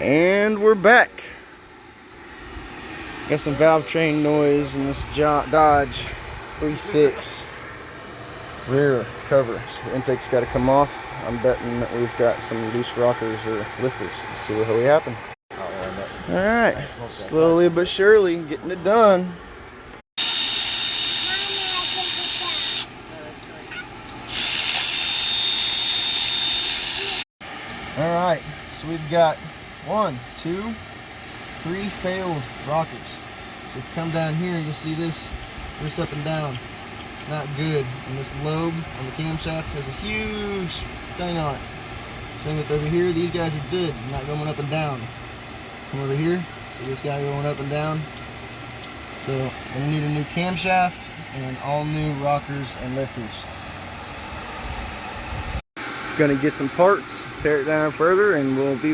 And we're back. Got some valve train noise in this Dodge 3.6 rear cover. So the intake's got to come off. I'm betting that we've got some loose rockers or lifters. Let's see what we happen. Alright, slowly but surely getting it done. Alright, so we've got 1, 2, 3 failed rockers. So if you come down here, you'll see this up and down. It's not good. And this lobe on the camshaft has a huge thing on it. Same with over here, these guys are good, not going up and down. Come over here, see this guy going up and down. So we're gonna need a new camshaft and all new rockers and lifters. Gonna get some parts, tear it down further, and we'll be